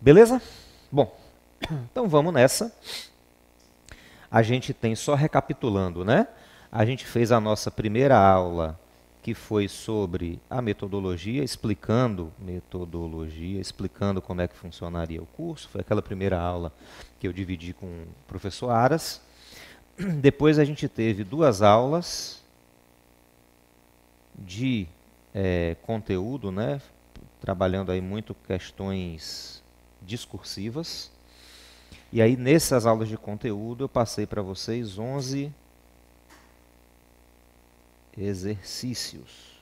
Beleza? Bom, então vamos nessa. A gente tem, só recapitulando, né? A gente fez a nossa primeira aula, que foi sobre a metodologia, explicando como é que funcionaria o curso. Foi aquela primeira aula que eu dividi com o professor Aras. Depois a gente teve duas aulas de conteúdo, né? Trabalhando aí muito questões discursivas. E aí, nessas aulas de conteúdo, eu passei para vocês 11 exercícios.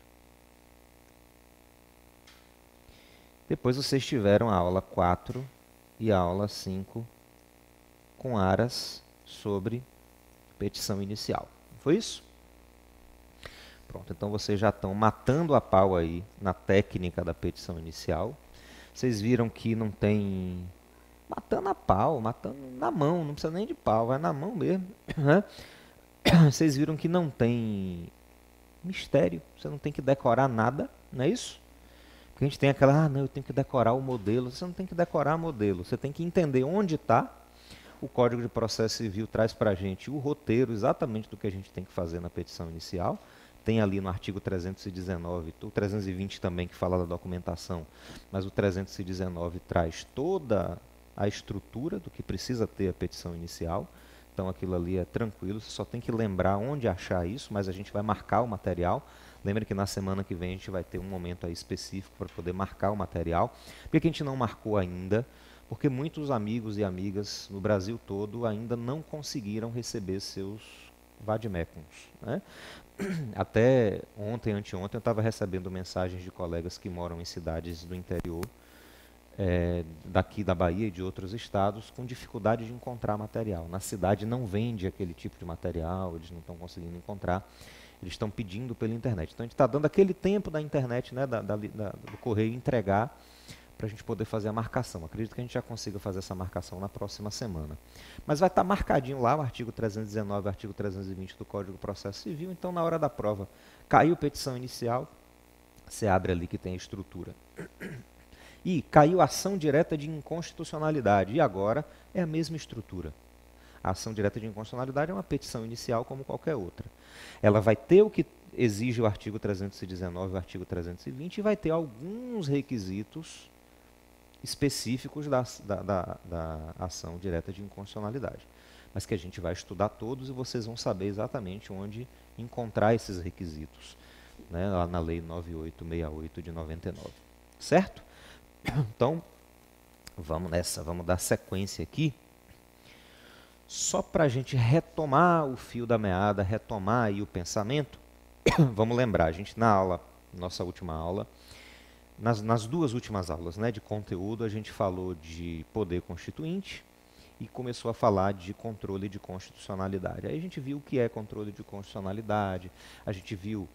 Depois vocês tiveram a aula 4 e a aula 5 com Aras sobre petição inicial. Foi isso? Pronto, então vocês já estão matando a pau aí na técnica da petição inicial. Vocês viram que não tem... Matando a pau, matando na mão, não precisa nem de pau, vai na mão mesmo. Vocês viram que não tem mistério, você não tem que decorar nada, não é isso? Porque a gente tem aquela, não, eu tenho que decorar o modelo. Você não tem que decorar o modelo, você tem que entender onde está. O Código de Processo Civil traz para a gente o roteiro exatamente do que a gente tem que fazer na petição inicial. Tem ali no artigo 319, o 320 também que fala da documentação, mas o 319 traz toda a estrutura do que precisa ter a petição inicial. Então aquilo ali é tranquilo, você só tem que lembrar onde achar isso, mas a gente vai marcar o material. Lembra que na semana que vem a gente vai ter um momento aí específico para poder marcar o material. Por que a gente não marcou ainda? Porque muitos amigos e amigas no Brasil todo ainda não conseguiram receber seus vademecums, né? Até ontem, anteontem, eu estava recebendo mensagens de colegas que moram em cidades do interior, daqui da Bahia e de outros estados, com dificuldade de encontrar material. Na cidade não vende aquele tipo de material, eles não estão conseguindo encontrar, eles estão pedindo pela internet. Então a gente está dando aquele tempo da internet, né, do correio entregar, para a gente poder fazer a marcação. Acredito que a gente já consiga fazer essa marcação na próxima semana. Mas vai estar marcadinho lá o artigo 319 e o artigo 320 do Código de Processo Civil, então na hora da prova, caiu petição inicial, você abre ali que tem a estrutura. E caiu ação direta de inconstitucionalidade, e agora é a mesma estrutura. A ação direta de inconstitucionalidade é uma petição inicial como qualquer outra. Ela vai ter o que exige o artigo 319 e o artigo 320 e vai ter alguns requisitos específicos da ação direta de inconstitucionalidade. Mas que a gente vai estudar todos e vocês vão saber exatamente onde encontrar esses requisitos, né, lá na Lei 9868 de 99. Certo? Então, vamos nessa, vamos dar sequência aqui. Só para a gente retomar o fio da meada, retomar aí o pensamento, vamos lembrar, a gente na aula, nossa última aula, nas duas últimas aulas, né, de conteúdo, a gente falou de poder constituinte e começou a falar de controle de constitucionalidade. Aí a gente viu o que é controle de constitucionalidade, a gente viu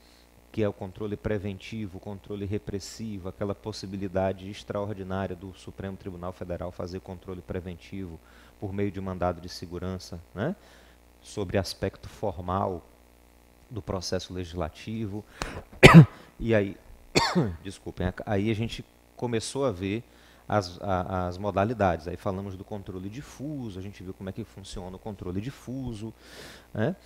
que é o controle preventivo, o controle repressivo, aquela possibilidade extraordinária do Supremo Tribunal Federal fazer controle preventivo por meio de mandado de segurança, né, sobre aspecto formal do processo legislativo. E aí, desculpem, aí a gente começou a ver as modalidades. Aí falamos do controle difuso, a gente viu como é que funciona o controle difuso, né?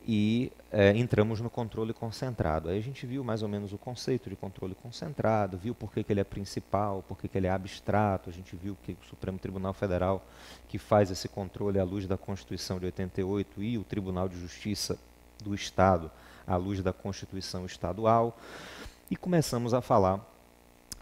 E entramos no controle concentrado. Aí a gente viu mais ou menos o conceito de controle concentrado, viu por que ele é principal, por que ele é abstrato, a gente viu que o Supremo Tribunal Federal que faz esse controle à luz da Constituição de 88 e o Tribunal de Justiça do Estado à luz da Constituição Estadual. E começamos a falar,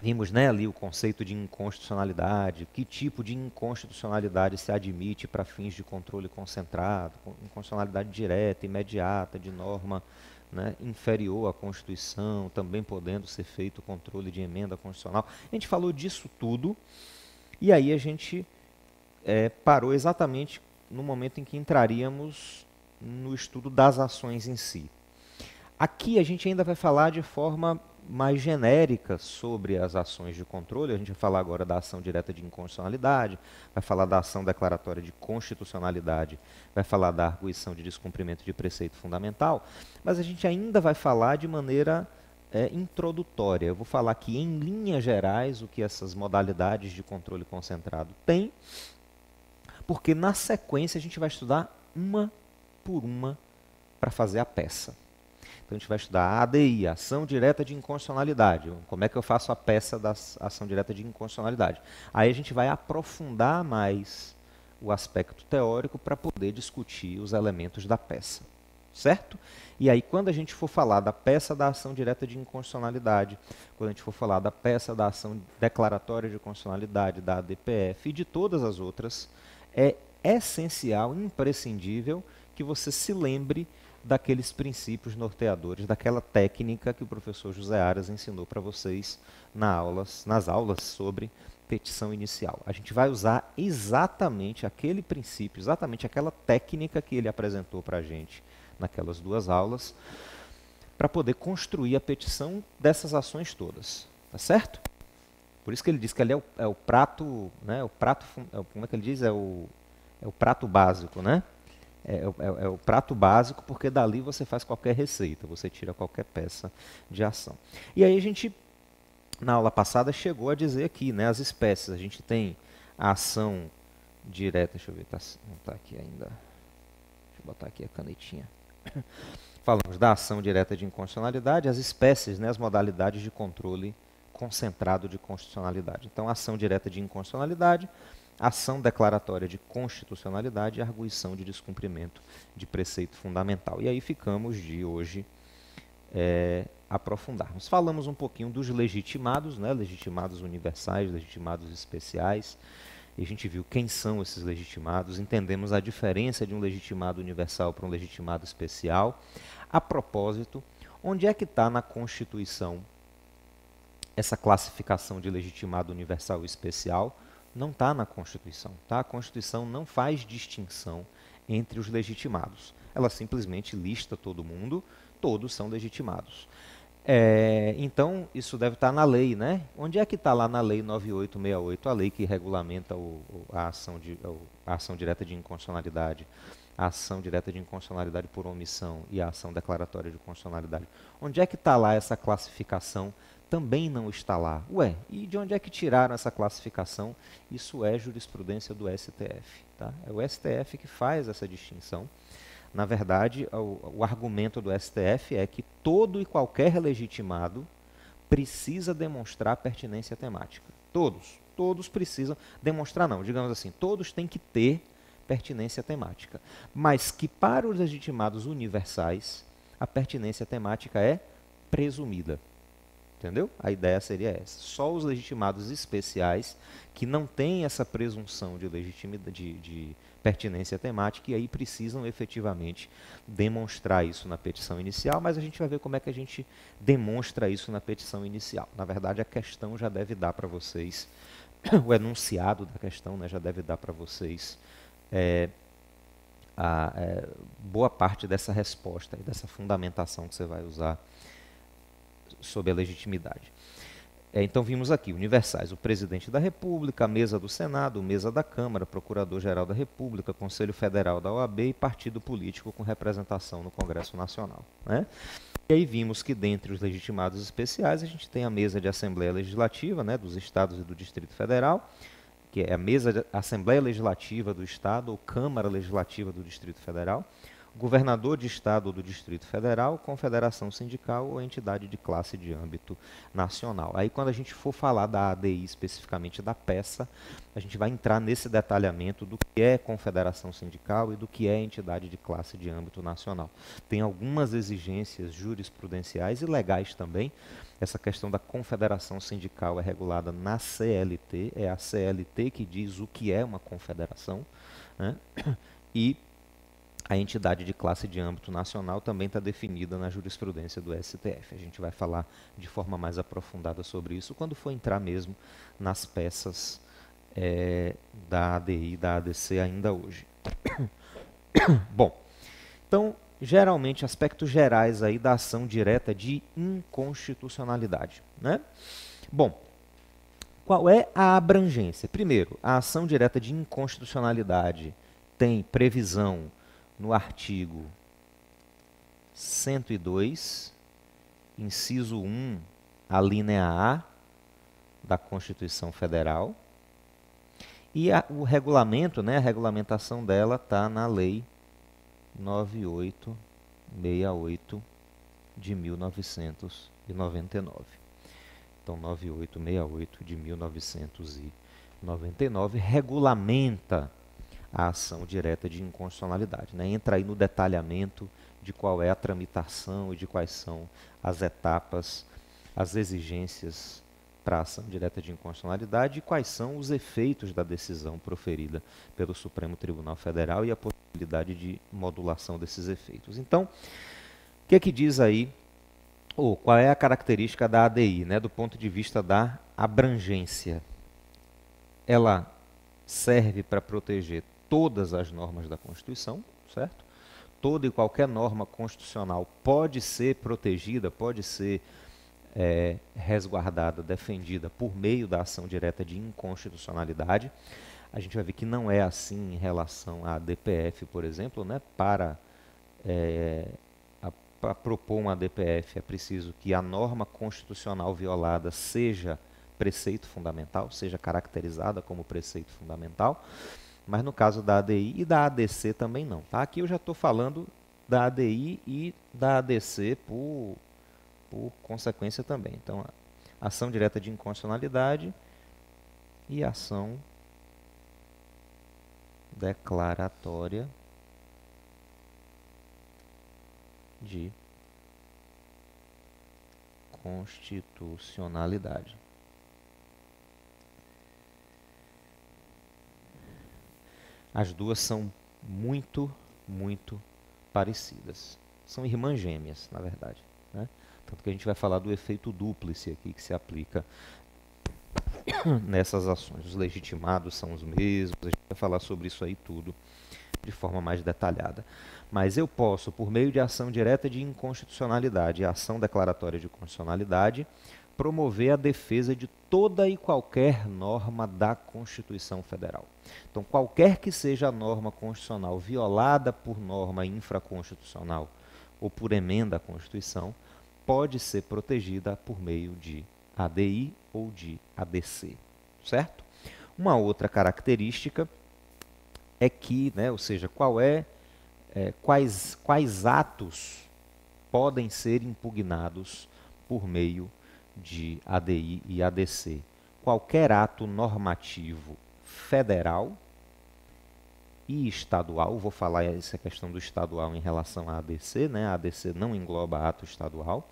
vimos, né, ali o conceito de inconstitucionalidade, que tipo de inconstitucionalidade se admite para fins de controle concentrado, inconstitucionalidade direta, imediata, de norma, né, inferior à Constituição, também podendo ser feito controle de emenda constitucional. A gente falou disso tudo, e aí a gente parou exatamente no momento em que entraríamos no estudo das ações em si. Aqui a gente ainda vai falar de forma mais genérica sobre as ações de controle. A gente vai falar agora da ação direta de inconstitucionalidade, vai falar da ação declaratória de constitucionalidade, vai falar da arguição de descumprimento de preceito fundamental, mas a gente ainda vai falar de maneira introdutória. Eu vou falar aqui em linhas gerais o que essas modalidades de controle concentrado têm, porque na sequência a gente vai estudar uma por uma para fazer a peça. Então a gente vai estudar a ADI, ação direta de inconstitucionalidade. Como é que eu faço a peça da ação direta de inconstitucionalidade? Aí a gente vai aprofundar mais o aspecto teórico para poder discutir os elementos da peça. Certo? E aí, quando a gente for falar da peça da ação direta de inconstitucionalidade, quando a gente for falar da peça da ação declaratória de constitucionalidade, da ADPF e de todas as outras, é essencial, imprescindível, que você se lembre daqueles princípios norteadores, daquela técnica que o professor José Aras ensinou para vocês nas aulas sobre petição inicial. A gente vai usar exatamente aquele princípio, exatamente aquela técnica que ele apresentou para a gente naquelas duas aulas, para poder construir a petição dessas ações todas. Tá certo? Por isso que ele diz que ali é o prato, né? Como é que ele diz? É o prato básico, né? É o prato básico, porque dali você faz qualquer receita, você tira qualquer peça de ação. E aí a gente, na aula passada, chegou a dizer aqui, né, as espécies. A gente tem a ação direta, deixa eu ver, não está aqui ainda. Deixa eu botar aqui a canetinha. Falamos da ação direta de inconstitucionalidade, as espécies, né, as modalidades de controle concentrado de constitucionalidade. Então, ação direta de inconstitucionalidade, ação declaratória de constitucionalidade e arguição de descumprimento de preceito fundamental. E aí ficamos de hoje aprofundarmos. Falamos um pouquinho dos legitimados, né, legitimados universais, legitimados especiais. E a gente viu quem são esses legitimados, entendemos a diferença de um legitimado universal para um legitimado especial. A propósito, onde é que está na Constituição essa classificação de legitimado universal e especial? Não está na Constituição. Tá? A Constituição não faz distinção entre os legitimados. Ela simplesmente lista todo mundo, todos são legitimados. Então, isso deve estar na lei, né? Onde é que está lá na lei 9868, a lei que regulamenta a ação direta de inconstitucionalidade, a ação direta de inconstitucionalidade por omissão e a ação declaratória de constitucionalidade? Onde é que está lá essa classificação? Também não está lá. Ué, e de onde é que tiraram essa classificação? Isso é jurisprudência do STF. Tá? É o STF que faz essa distinção. Na verdade, o argumento do STF é que todo e qualquer legitimado precisa demonstrar pertinência temática. Todos precisam demonstrar, não, digamos assim, todos têm que ter pertinência temática. Mas que para os legitimados universais, a pertinência temática é presumida. Entendeu? A ideia seria essa. Só os legitimados especiais que não têm essa presunção de legitimidade, de pertinência temática, e aí precisam efetivamente demonstrar isso na petição inicial, mas a gente vai ver como é que a gente demonstra isso na petição inicial. Na verdade, a questão já deve dar para vocês, o enunciado da questão, né, já deve dar para vocês boa parte dessa resposta, dessa fundamentação que você vai usar sobre a legitimidade. Então vimos aqui, universais, o presidente da República, a mesa do Senado, mesa da Câmara, procurador-geral da República, Conselho Federal da OAB e partido político com representação no Congresso Nacional. Né? E aí vimos que dentre os legitimados especiais a gente tem a mesa de Assembleia Legislativa, né, dos Estados e do Distrito Federal, que é a mesa de Assembleia Legislativa do Estado ou Câmara Legislativa do Distrito Federal, governador de Estado ou do Distrito Federal, confederação sindical ou entidade de classe de âmbito nacional. Aí quando a gente for falar da ADI, especificamente da peça, a gente vai entrar nesse detalhamento do que é confederação sindical e do que é entidade de classe de âmbito nacional. Tem algumas exigências jurisprudenciais e legais também. Essa questão da confederação sindical é regulada na CLT, é a CLT que diz o que é uma confederação, né? E a entidade de classe de âmbito nacional também está definida na jurisprudência do STF. A gente vai falar de forma mais aprofundada sobre isso quando for entrar mesmo nas peças da ADI e da ADC ainda hoje. Bom, então, geralmente, aspectos gerais aí da ação direta de inconstitucionalidade. Né? Bom, qual é a abrangência? Primeiro, a ação direta de inconstitucionalidade tem previsão no artigo 102 inciso 1, a linha A da Constituição Federal. E o regulamento, né, a regulamentação dela está na Lei 9868 de 1999. Então, 9868 de 1999 regulamenta a ação direta de inconstitucionalidade, né? Entra aí no detalhamento de qual é a tramitação e de quais são as etapas, as exigências para a ação direta de inconstitucionalidade e quais são os efeitos da decisão proferida pelo Supremo Tribunal Federal e a possibilidade de modulação desses efeitos. Então, o que é que diz aí, ou qual é a característica da ADI, né, do ponto de vista da abrangência? Ela serve para proteger todas as normas da Constituição, certo? Toda e qualquer norma constitucional pode ser protegida, pode ser resguardada, defendida por meio da ação direta de inconstitucionalidade. A gente vai ver que não é assim em relação à DPF, por exemplo, né? Para propor uma DPF é preciso que a norma constitucional violada seja preceito fundamental, seja caracterizada como preceito fundamental, mas no caso da ADI e da ADC também não. Tá? Aqui eu já estou falando da ADI e da ADC por consequência também. Então, ação direta de inconstitucionalidade e ação declaratória de constitucionalidade. As duas são muito, muito parecidas. São irmãs gêmeas, na verdade, né? Tanto que a gente vai falar do efeito dúplice aqui que se aplica nessas ações. Os legitimados são os mesmos, a gente vai falar sobre isso aí tudo de forma mais detalhada. Mas eu posso, por meio de ação direta de inconstitucionalidade e ação declaratória de constitucionalidade, promover a defesa de toda e qualquer norma da Constituição Federal. Então, qualquer que seja a norma constitucional violada por norma infraconstitucional ou por emenda à Constituição, pode ser protegida por meio de ADI ou de ADC, certo? Uma outra característica é que, né, ou seja, quais atos podem ser impugnados por meio de ADI e ADC. Qualquer ato normativo federal e estadual, vou falar essa questão do estadual em relação à ADC, né? A ADC não engloba ato estadual,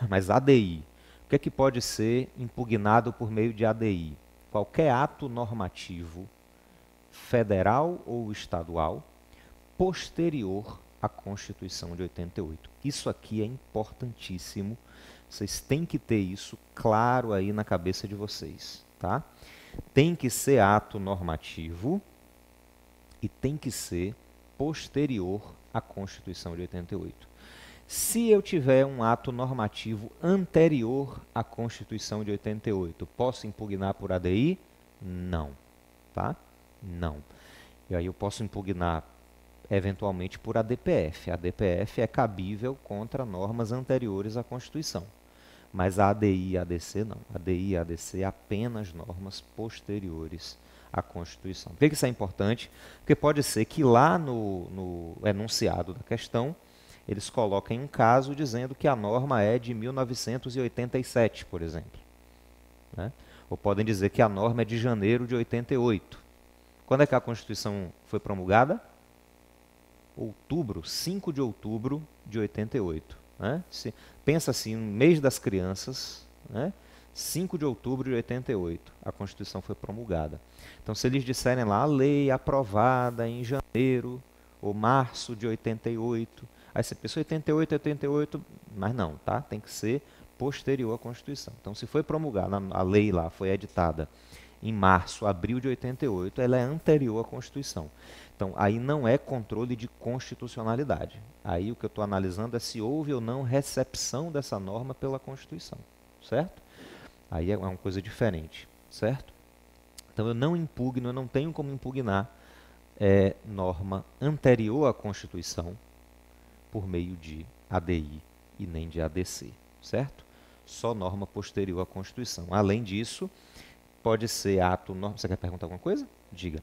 mas ADI. O que é que pode ser impugnado por meio de ADI? Qualquer ato normativo federal ou estadual posterior à Constituição de 88. Isso aqui é importantíssimo. Vocês têm que ter isso claro aí na cabeça de vocês, tá? Tem que ser ato normativo e tem que ser posterior à Constituição de 88. Se eu tiver um ato normativo anterior à Constituição de 88, posso impugnar por ADI? Não, tá? Não. E aí eu posso impugnar eventualmente por ADPF. A ADPF é cabível contra normas anteriores à Constituição. Mas a ADI e a ADC não. A ADI e a ADC apenas normas posteriores à Constituição. Por que isso é importante? Porque pode ser que lá no enunciado da questão, eles coloquem um caso dizendo que a norma é de 1987, por exemplo, né? Ou podem dizer que a norma é de janeiro de 88. Quando é que a Constituição foi promulgada? Outubro, 5 de outubro de 88. Né? Pensa assim, no mês das crianças, né? 5 de outubro de 88, a Constituição foi promulgada. Então, se eles disserem lá, a lei aprovada em janeiro ou março de 88, aí você pensa 88, mas não, tá? Tem que ser posterior à Constituição. Então, se foi promulgada, a lei lá foi editada em março, abril de 88, ela é anterior à Constituição. Então, aí não é controle de constitucionalidade. Aí o que eu estou analisando é se houve ou não recepção dessa norma pela Constituição, certo? Aí é uma coisa diferente, certo? Então, eu não impugno, eu não tenho como impugnar norma anterior à Constituição por meio de ADI e nem de ADC, certo? Só norma posterior à Constituição. Além disso, pode ser ato... Você quer perguntar alguma coisa? Diga.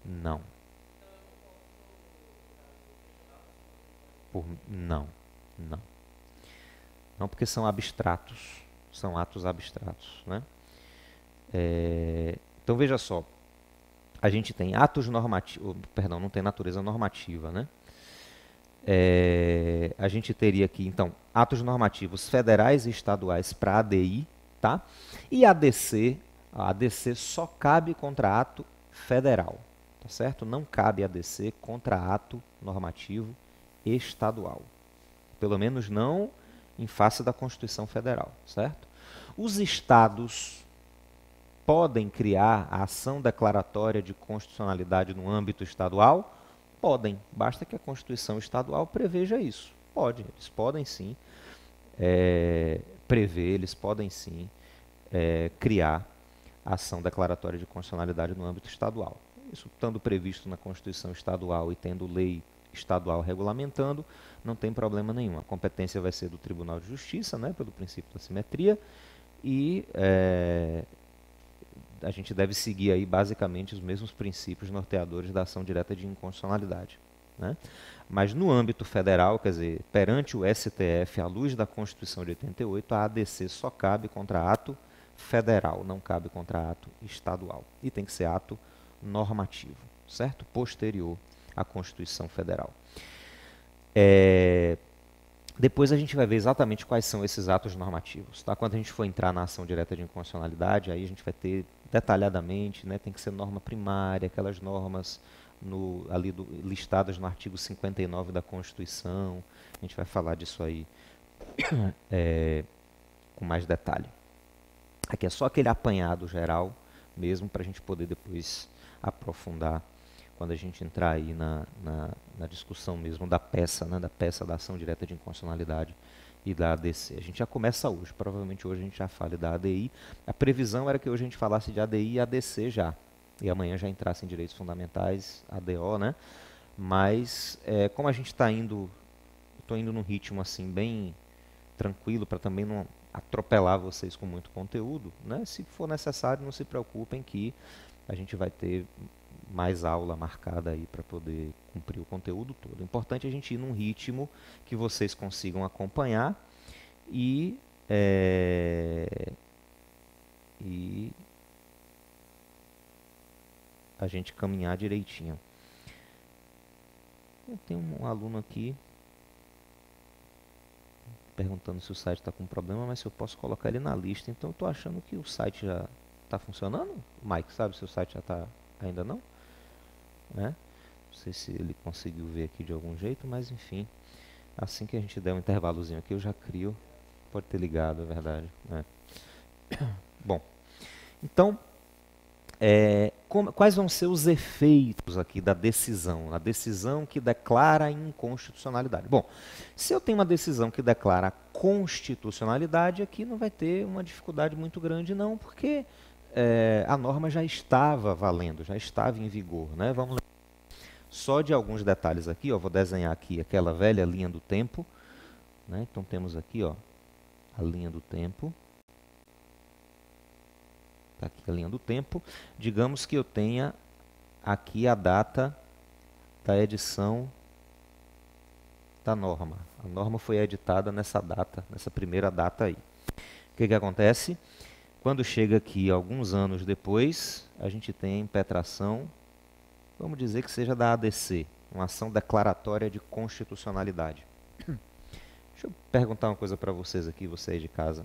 Não. Não. Não. Não, porque são abstratos. São atos abstratos, né? Então, veja só. A gente tem atos normativos... Perdão, não tem natureza normativa, né? A gente teria aqui, então, atos normativos federais e estaduais para ADI, tá? E a ADC só cabe contra ato federal, tá certo? Não cabe ADC contra ato normativo estadual. Pelo menos não em face da Constituição Federal, certo? Os estados podem criar a ação declaratória de constitucionalidade no âmbito estadual? Podem, basta que a Constituição Estadual preveja isso. Pode, eles podem sim prever, eles podem sim criar ação declaratória de constitucionalidade no âmbito estadual. Isso estando previsto na Constituição Estadual e tendo lei estadual regulamentando, não tem problema nenhum. A competência vai ser do Tribunal de Justiça, né, pelo princípio da simetria, e a gente deve seguir aí basicamente os mesmos princípios norteadores da ação direta de inconstitucionalidade, né? Mas no âmbito federal, quer dizer, perante o STF, à luz da Constituição de 88, a ADC só cabe contra ato federal, não cabe contra ato estadual. E tem que ser ato normativo, certo? Posterior à Constituição Federal. Depois a gente vai ver exatamente quais são esses atos normativos, tá? Quando a gente for entrar na ação direta de inconstitucionalidade, aí a gente vai ter detalhadamente, né, tem que ser norma primária, aquelas normas listadas no artigo 59 da Constituição. A gente vai falar disso aí com mais detalhe. Aqui é só aquele apanhado geral mesmo, para a gente poder depois aprofundar quando a gente entrar aí na discussão mesmo da peça, né, da ação direta de inconstitucionalidade e da ADC. A gente já começa hoje, provavelmente hoje a gente já fale da ADI. A previsão era que hoje a gente falasse de ADI e ADC já, e amanhã já entrasse em direitos fundamentais, ADO, né? Mas como a gente está indo, estou indo num ritmo assim bem tranquilo para também não atropelar vocês com muito conteúdo, né? Se for necessário, não se preocupem que a gente vai ter mais aula marcada aí para poder cumprir o conteúdo todo. O importante é a gente ir num ritmo que vocês consigam acompanhar e a gente caminhar direitinho. Tem um aluno aqui perguntando se o site está com problema, mas se eu posso colocar ele na lista. Então eu estou achando que o site já está funcionando. Mike, sabe se o site já está ainda não? Não sei se ele conseguiu ver aqui de algum jeito, mas enfim, assim que a gente der um intervalozinho aqui, eu já crio. Pode ter ligado, é verdade. Bom, então, quais vão ser os efeitos aqui da decisão? A decisão que declara a inconstitucionalidade. Bom, se eu tenho uma decisão que declara constitucionalidade, aqui não vai ter uma dificuldade muito grande não, porque a norma já estava valendo, já estava em vigor, né? Vamos lembrar só de alguns detalhes aqui, ó, vou desenhar aqui aquela velha linha do tempo, né? Então temos aqui, ó, a linha do tempo. Está aqui a linha do tempo. Digamos que eu tenha aqui a data da edição da norma. A norma foi editada nessa data, nessa primeira data aí. O que acontece? Quando chega aqui alguns anos depois, a gente tem a impetração, vamos dizer que seja da ADC, uma ação declaratória de constitucionalidade. Deixa eu perguntar uma coisa para vocês aqui, vocês de casa.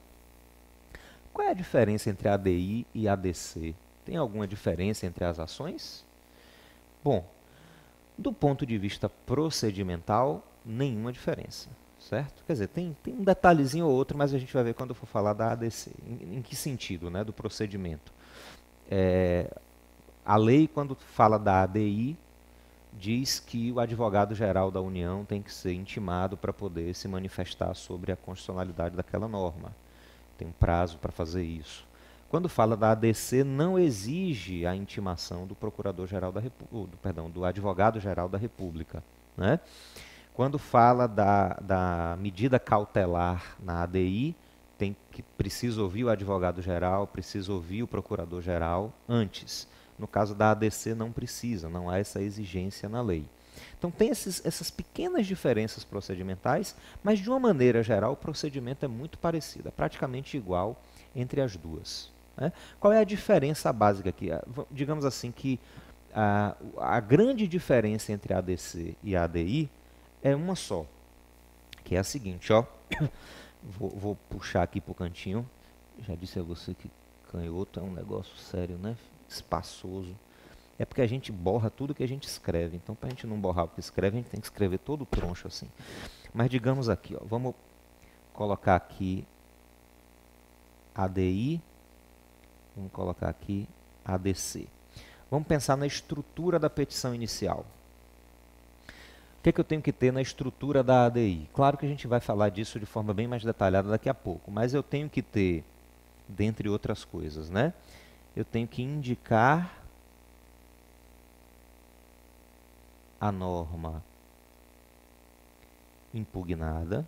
Qual é a diferença entre ADI e ADC? Tem alguma diferença entre as ações? Bom, do ponto de vista procedimental, nenhuma diferença, certo? Quer dizer, tem um detalhezinho ou outro, mas a gente vai ver quando eu for falar da ADC. Em que sentido, né, do procedimento? A lei, quando fala da ADI, diz que o advogado-geral da União tem que ser intimado para poder se manifestar sobre a constitucionalidade daquela norma. Tem um prazo para fazer isso. Quando fala da ADC, não exige a intimação do procurador-geral da República, do advogado-geral da República, né? Quando fala da medida cautelar na ADI, precisa ouvir o advogado-geral, precisa ouvir o procurador-geral antes. No caso da ADC não precisa, não há essa exigência na lei. Então tem essas pequenas diferenças procedimentais, mas de uma maneira geral o procedimento é muito parecido, é praticamente igual entre as duas. Né? Qual é a diferença básica aqui? Digamos assim que a grande diferença entre a ADC e a ADI é uma só, que é a seguinte, ó. Vou puxar aqui para o cantinho. Já disse a você que canhoto é um negócio sério, né? Espaçoso. É porque a gente borra tudo que a gente escreve. Então, para a gente não borrar o que escreve, a gente tem que escrever todo troncho assim. Mas digamos aqui, ó, vamos colocar aqui ADI, vamos colocar aqui ADC. Vamos pensar na estrutura da petição inicial. O que eu tenho que ter na estrutura da ADI? Claro que a gente vai falar disso de forma bem mais detalhada daqui a pouco, mas eu tenho que ter, dentre outras coisas, né? Eu tenho que indicar a norma impugnada,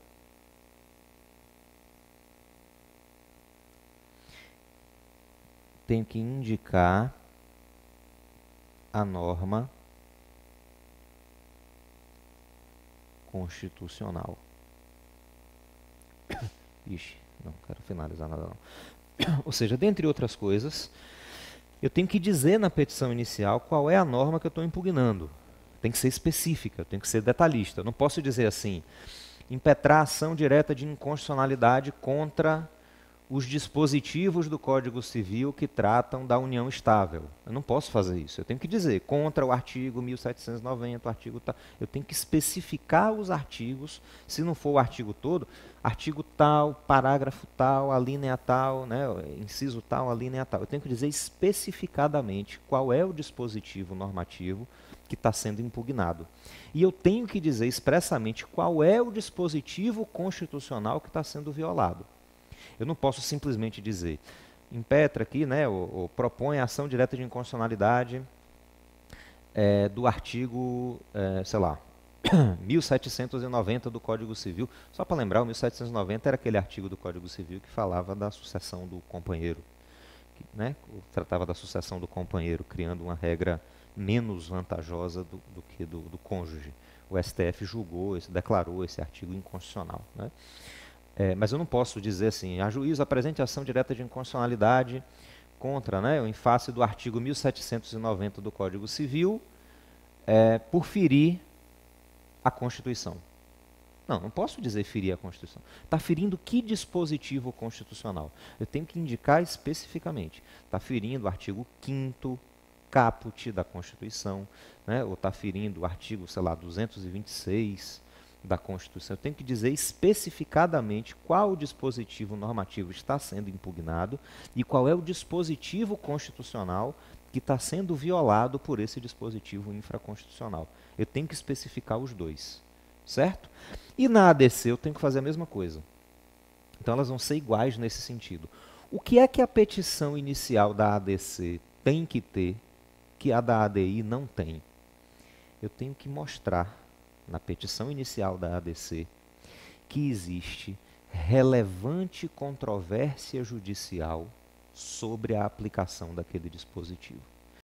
tenho que indicar a norma constitucional. Ixi, não quero finalizar nada não. Ou seja, dentre outras coisas, eu tenho que dizer na petição inicial qual é a norma que eu estou impugnando. Tem que ser específica, tem que ser detalhista. Eu não posso dizer assim, impetrar ação direta de inconstitucionalidade contra os dispositivos do Código Civil que tratam da união estável. Eu não posso fazer isso. Eu tenho que dizer contra o artigo 1790, o artigo tal. Eu tenho que especificar os artigos, se não for o artigo todo, artigo tal, parágrafo tal, alínea tal, né, inciso tal, alínea tal. Eu tenho que dizer especificadamente qual é o dispositivo normativo que está sendo impugnado. E eu tenho que dizer expressamente qual é o dispositivo constitucional que está sendo violado. Eu não posso simplesmente dizer, impetra aqui, né, ou propõe a ação direta de inconstitucionalidade do artigo, sei lá, 1790 do Código Civil. Só para lembrar, o 1790 era aquele artigo do Código Civil que falava da sucessão do companheiro, né, tratava da sucessão do companheiro, criando uma regra menos vantajosa do que do cônjuge. O STF julgou, declarou esse artigo inconstitucional, né? Mas eu não posso dizer assim, a juízo apresente ação direta de inconstitucionalidade contra, né, em face do artigo 1790 do Código Civil, por ferir a Constituição. Não posso dizer ferir a Constituição. Está ferindo que dispositivo constitucional? Eu tenho que indicar especificamente. Está ferindo o artigo 5º caput da Constituição, né, ou está ferindo o artigo, sei lá, 226 da Constituição. Eu tenho que dizer especificadamente qual o dispositivo normativo está sendo impugnado e qual é o dispositivo constitucional que está sendo violado por esse dispositivo infraconstitucional. Eu tenho que especificar os dois, certo? E na ADC eu tenho que fazer a mesma coisa. Então elas vão ser iguais nesse sentido. O que é que a petição inicial da ADC tem que ter que a da ADI não tem? Eu tenho que mostrar na petição inicial da ADC que existe relevante controvérsia judicial sobre a aplicação daquele dispositivo.